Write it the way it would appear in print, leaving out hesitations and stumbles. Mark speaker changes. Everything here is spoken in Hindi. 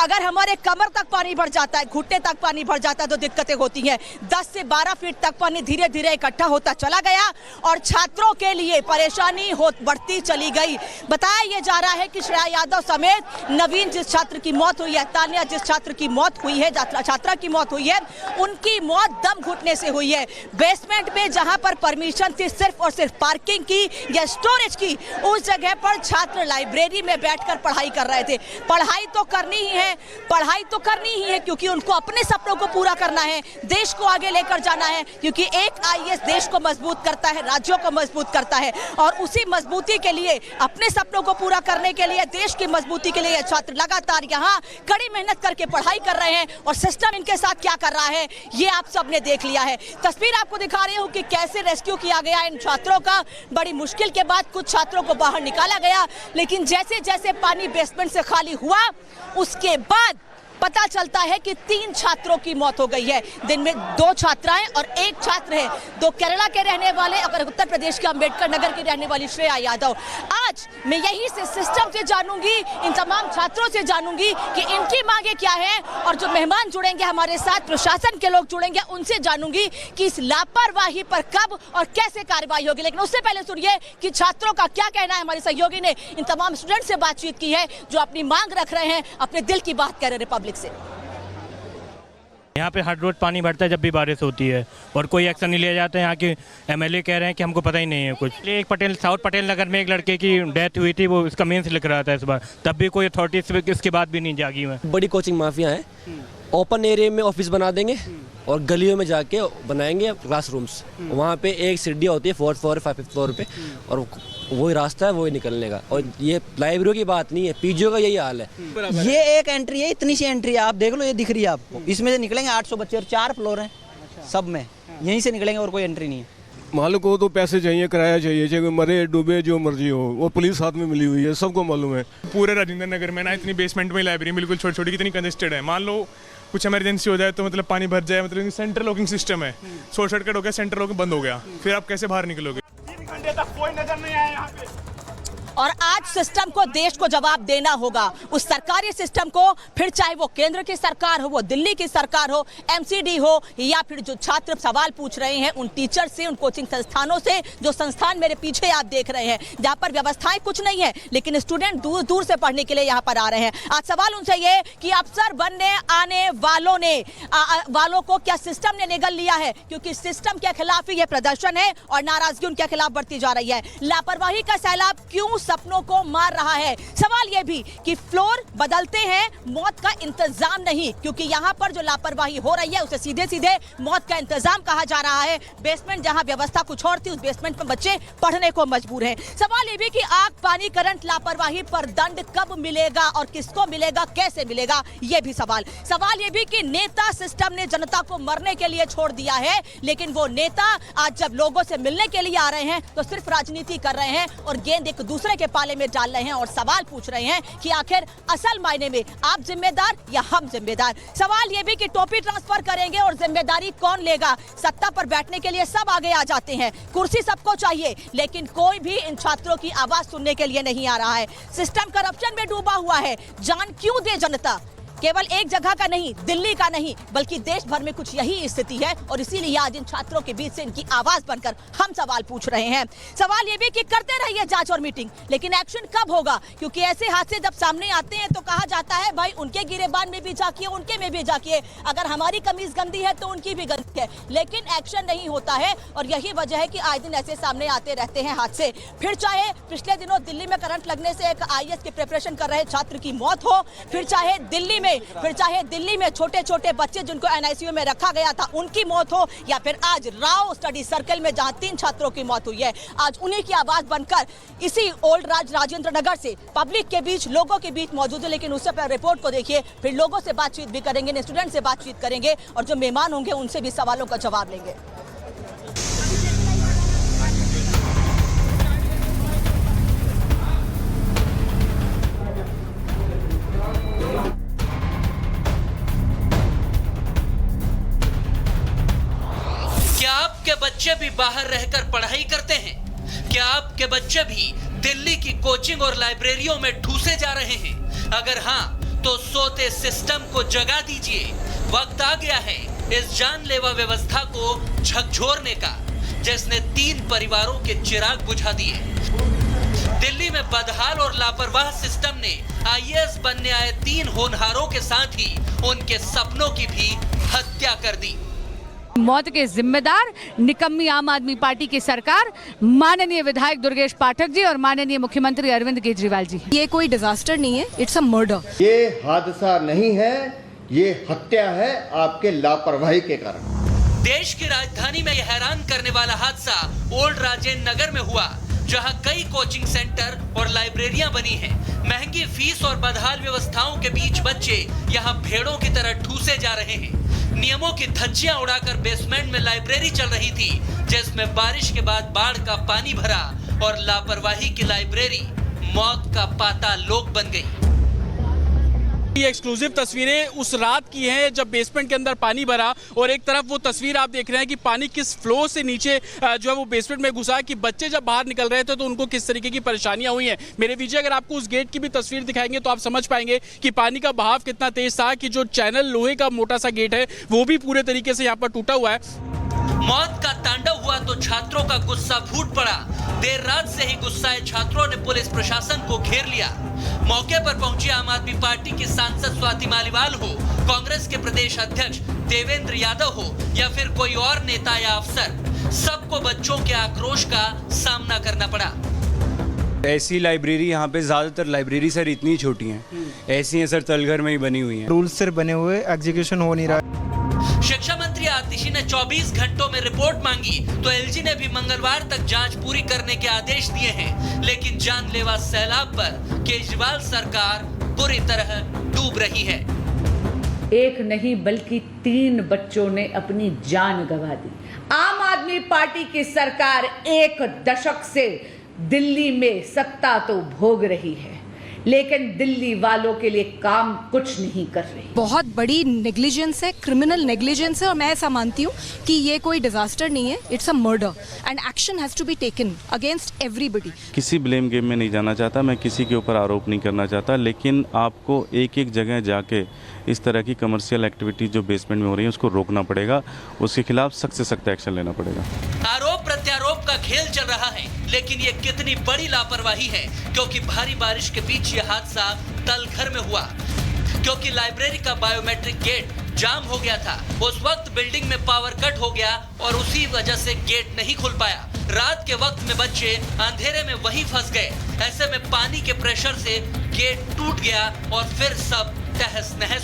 Speaker 1: अगर हमारे कमर तक पानी भर जाता है, घुटने तक पानी भर जाता है तो दिक्कतें होती हैं। 10 से 12 फीट तक पानी धीरे धीरे इकट्ठा होता चला गया और छात्रों के लिए परेशानी बढ़ती चली गई। बताया यह जा रहा है कि श्रेया यादव समेत नवीन जिस छात्र की मौत हुई है, तानिया जिस छात्र की मौत हुई है, छात्रा की मौत हुई है, उनकी मौत दम घुटने से हुई है। बेसमेंट में जहां पर परमिशन थी सिर्फ और सिर्फ पार्किंग की या स्टोरेज की, उस जगह पर छात्र लाइब्रेरी में बैठकर पढ़ाई कर रहे थे। पढ़ाई तो करनी ही है क्योंकि उनको अपने सपनों को पूरा करना है, देश को आगे लेकर जाना है, क्योंकि एक आईएएस देश को मजबूत करता है, राज्यों को मजबूत करता है और उसी मजबूती के लिए, अपने सपनों को पूरा करने के लिए, देश की मजबूती के लिए छात्र लगातार यहाँ कड़ी मेहनत करके पढ़ाई कर रहे हैं और सिस्टम इनके साथ क्या कर रहा है ये आप सबने देख लिया है। तस्वीर आपको दिखा रही हूँ कि कैसे रेस्क्यू किया गया इन छात्रों का। बड़ी मुश्किल के बाद कुछ छात्रों को बाहर निकाला गया, लेकिन जैसे जैसे पानी बेसमेंट से खाली हुआ उसके बाद पता चलता है कि 3 छात्रों की मौत हो गई है। दिन में 2 छात्राएं और 1 छात्र है, 2 केरला के रहने वाले और उत्तर प्रदेश के अंबेडकर नगर की रहने वाली श्रेया यादव। आज मैं यही से सिस्टम से जानूंगी, इन तमाम छात्रों से जानूंगी कि इनकी मांगे क्या है और जो मेहमान जुड़ेंगे हमारे साथ, प्रशासन के लोग जुड़ेंगे, उनसे जानूंगी कि इस लापरवाही पर कब और कैसे कार्रवाई होगी। लेकिन उससे पहले सुनिए कि छात्रों का क्या कहना है। हमारे सहयोगी ने इन तमाम स्टूडेंट से बातचीत की है जो अपनी मांग रख रहे हैं, अपने दिल की बात कह रहे हैं पब्लिक से।
Speaker 2: यहाँ पे हर रोज पानी भरता है जब भी बारिश होती है और कोई एक्शन नहीं लिया जाता है। यहाँ के एमएलए कह रहे हैं कि हमको पता ही नहीं है कुछ। एक पटेल, साउथ पटेल नगर में एक लड़के की डेथ हुई थी, वो इसका मेंस लिख रहा था इस बार, तब भी कोई अथॉरिटी इसके बाद भी नहीं जागी हुई।
Speaker 3: बड़ी कोचिंग माफिया है, ओपन एरिया में ऑफिस बना देंगे और गलियों में जाके बनाएंगे क्लासरूम्स। वहाँ पे एक सीढ़ी होती है 4th फ्लोर 5th फ्लोर पे और वही रास्ता है, वही निकलने का। और ये लाइब्रेरी की बात नहीं है, पीजीओ का यही हाल है।
Speaker 4: ये एक एंट्री है, इतनी सी एंट्री है, आप देख लो, ये दिख रही है आपको। इसमें से निकलेंगे 800 बच्चे और 4 फ्लोर हैं सब में, यहीं से निकलेंगे और कोई एंट्री नहीं है।
Speaker 5: मालिक को तो पैसे चाहिए, किराया चाहिए, चाहे मरे डूबे जो मर्जी हो, वो पुलिस साथ में मिली हुई है, सबको मालूम है।
Speaker 6: पूरे राजेंद्र नगर में ना इतनी बेसमेंट में लाइब्रेरी बिल्कुल छोटी छोटी कितनी कंजेस्टेड है। मान लो कुछ इमरजेंसी हो जाए तो मतलब पानी भर जाए, मतलब सेंट्रल लॉकिंग सिस्टम है, शॉर्ट सर्किट हो गया, सेंट्रल लॉकिंग बंद हो गया, फिर आप कैसे बाहर निकलोगे? 3 घंटे तक कोई नजर नहीं आया यहाँ पे।
Speaker 1: और आज सिस्टम को, देश को जवाब देना होगा, उस सरकारी सिस्टम को, फिर चाहे वो केंद्र की सरकार हो, वो दिल्ली की सरकार हो, एमसीडी हो, या फिर जो छात्र सवाल पूछ रहे हैं उन टीचर से, उन कोचिंग संस्थानों से, जो संस्थान मेरे पीछे आप देख रहे हैं जहां पर व्यवस्थाएं कुछ नहीं है लेकिन स्टूडेंट दूर दूर से पढ़ने के लिए यहाँ पर आ रहे हैं। आज सवाल उनसे ये कि अफसर बनने आने वालों को क्या सिस्टम ने निगल लिया है, क्योंकि सिस्टम के खिलाफ ही यह प्रदर्शन है और नाराजगी उनके खिलाफ बढ़ती जा रही है। लापरवाही का सैलाब क्यों सपनों को मार रहा है। सवाल यह भी कि फ्लोर बदलते हैं, मौत का इंतजाम नहीं, क्योंकि यहां पर जो लापरवाही हो रही है उसे सीधे सीधे मौत का इंतजाम कहा जा रहा है। बेसमेंट जहां व्यवस्था कुछ और थी, उस बेसमेंट में बच्चे पढ़ने को मजबूर हैं। सवाल यह भी कि आग, पानी, करंट, लापरवाही पर दंड कब मिलेगा और किसको मिलेगा, कैसे मिलेगा, यह भी सवाल यह भी कि नेता, सिस्टम ने जनता को मरने के लिए छोड़ दिया है, लेकिन वो नेता आज जब लोगों से मिलने के लिए आ रहे हैं तो सिर्फ राजनीति कर रहे हैं और गेंद एक दूसरे के पाले में डाल रहे हैं और सवाल पूछ रहे हैं कि आखिर असल मायने में आप जिम्मेदार या हम जिम्मेदार। सवाल यह भी कि टोपी ट्रांसफर करेंगे और जिम्मेदारी कौन लेगा। सत्ता पर बैठने के लिए सब आगे आ जाते हैं, कुर्सी सबको चाहिए, लेकिन कोई भी इन छात्रों की आवाज सुनने के लिए नहीं आ रहा है। सिस्टम करप्शन में डूबा हुआ है। जान क्यों दे जनता? केवल एक जगह का नहीं, दिल्ली का नहीं, बल्कि देश भर में कुछ यही स्थिति है और इसीलिए आज इन छात्रों के बीच से इनकी आवाज बनकर हम सवाल पूछ रहे हैं। सवाल ये भी कि करते रहिए जांच और मीटिंग, लेकिन एक्शन कब होगा? क्योंकि ऐसे हादसे जब सामने आते हैं तो कहा जाता है भाई उनके गिरेबान में भी झांकिए, उनके में भी झांकिए, अगर हमारी कमीज गंदी है तो उनकी भी गंदी है, लेकिन एक्शन नहीं होता है और यही वजह है कि आए दिन ऐसे सामने आते रहते हैं हादसे। फिर चाहे पिछले दिनों दिल्ली में करंट लगने से एक आईएएस की प्रिपरेशन कर रहे छात्र की मौत हो, फिर चाहे दिल्ली में छोटे छोटे बच्चे जिनको एनआईसीयू में रखा गया था उनकी मौत हो, या फिर आज राव स्टडी सर्कल में जहां 3 छात्रों की मौत हुई है। आज उन्हीं की आवाज बनकर इसी ओल्ड राजेंद्र नगर से पब्लिक के बीच, लोगों के बीच मौजूद है। लेकिन उससे पहले रिपोर्ट को देखिए, फिर लोगों से बातचीत भी करेंगे, स्टूडेंट से बातचीत करेंगे और जो मेहमान होंगे उनसे भी सवालों का जवाब लेंगे।
Speaker 7: क्या आपके बच्चे भी बाहर रहकर पढ़ाई करते हैं? क्या आपके बच्चे भी दिल्ली की कोचिंग और लाइब्रेरियों में ठूसे जा रहे हैं? अगर हाँ, तो सोते सिस्टम को जगा दीजिए। वक्त आ गया है इस जानलेवा व्यवस्था को झकझोरने का, जिसने 3 परिवारों के चिराग बुझा दिए। दिल्ली में बदहाल और लापरवाह सिस्टम ने आईएएस बनने आए 3 होनहारों के साथ ही उनके सपनों की भी हत्या कर दी।
Speaker 8: मौत के जिम्मेदार निकम्मी आम आदमी पार्टी की सरकार, माननीय विधायक दुर्गेश पाठक जी और माननीय मुख्यमंत्री अरविंद केजरीवाल जी।
Speaker 9: ये कोई डिजास्टर नहीं है, इट्स अ मर्डर।
Speaker 10: ये हादसा नहीं है, ये हत्या है आपके लापरवाही के कारण।
Speaker 7: देश की राजधानी में यह हैरान करने वाला हादसा ओल्ड राजेंद्र नगर में हुआ, जहां कई कोचिंग सेंटर और लाइब्रेरियां बनी हैं। महंगी फीस और बदहाल व्यवस्थाओं के बीच बच्चे यहां भेड़ों की तरह ठूसे जा रहे हैं। नियमों की धज्जियां उड़ाकर बेसमेंट में लाइब्रेरी चल रही थी, जिसमें बारिश के बाद बाढ़ का पानी भरा और लापरवाही की लाइब्रेरी मौत का पाताल लोक बन गई।
Speaker 11: ये एक्सक्लूसिव तस्वीरें उस रात की हैं जब बेसमेंट के अंदर पानी भरा, और एक तरफ वो तस्वीर आप देख रहे हैं कि पानी किस फ्लो से नीचे जो है वो बेसमेंट में घुसा, कि बच्चे जब बाहर निकल रहे थे तो उनको किस तरीके की परेशानियां हुई हैं। मेरे पीछे अगर आपको उस गेट की भी तस्वीर दिखाएंगे तो आप समझ पाएंगे कि पानी का बहाव कितना तेज था, कि जो चैनल लोहे का मोटा सा गेट है वो भी पूरे तरीके से यहाँ पर टूटा हुआ है।
Speaker 7: मौत का तांडव हुआ तो छात्रों का गुस्सा फूट पड़ा। देर रात से ही गुस्साए छात्रों ने पुलिस प्रशासन को घेर लिया। मौके पर पहुंची आम आदमी पार्टी की सांसद स्वाति मालीवाल हो, कांग्रेस के प्रदेश अध्यक्ष देवेंद्र यादव हो या फिर कोई और नेता या अफसर, सबको बच्चों के आक्रोश का सामना करना पड़ा।
Speaker 12: ऐसी लाइब्रेरी यहाँ पे ज्यादातर लाइब्रेरी सर इतनी छोटी हैं, ऐसी हैं सर तलघर में ही बनी हुई हैं।
Speaker 13: रूल्स सिर्फ बने हुए, एग्जीक्यूशन हो नहीं रहा।
Speaker 7: शिक्षा मंत्री आतिशी ने 24 घंटों में रिपोर्ट मांगी तो एलजी ने भी मंगलवार तक जांच पूरी करने के आदेश दिए हैं, लेकिन जानलेवा सैलाब पर केजरीवाल सरकार बुरी तरह डूब रही है।
Speaker 8: एक नहीं बल्कि 3 बच्चों ने अपनी जान गंवा दी। आम आदमी पार्टी की सरकार 1 दशक से दिल्ली में सत्ता तो भोग रही है, लेकिन दिल्ली वालों के लिए काम कुछ नहीं कर रही।
Speaker 9: बहुत बड़ी नेग्लिजेंस है, क्रिमिनल नेग्लिजेंस है, और मैं ऐसा मानती हूँ कि ये कोई डिजास्टर नहीं है, it's a murder and action has to be taken against everybody.
Speaker 14: किसी ब्लेम गेम में नहीं जाना चाहता, मैं किसी के ऊपर आरोप नहीं करना चाहता, लेकिन आपको एक जगह जाके इस तरह की कमर्शियल एक्टिविटी जो बेसमेंट में हो रही है उसको रोकना पड़ेगा, उसके खिलाफ सख्त से सख्त एक्शन लेना पड़ेगा।
Speaker 7: आरोप प्रत्यारोप का खेल चल रहा है, लेकिन ये कितनी बड़ी लापरवाही है, क्योंकि भारी बारिश के बीच ये हादसा तलघर में हुआ, क्योंकि लाइब्रेरी का बायोमेट्रिक गेट जाम हो गया था। उस वक्त बिल्डिंग में पावर कट हो गया और उसी वजह से गेट नहीं खुल पाया। रात के वक्त में बच्चे अंधेरे में वहीं फंस गए। ऐसे में पानी के प्रेशर से गेट टूट गया और फिर सब तहस नहस हो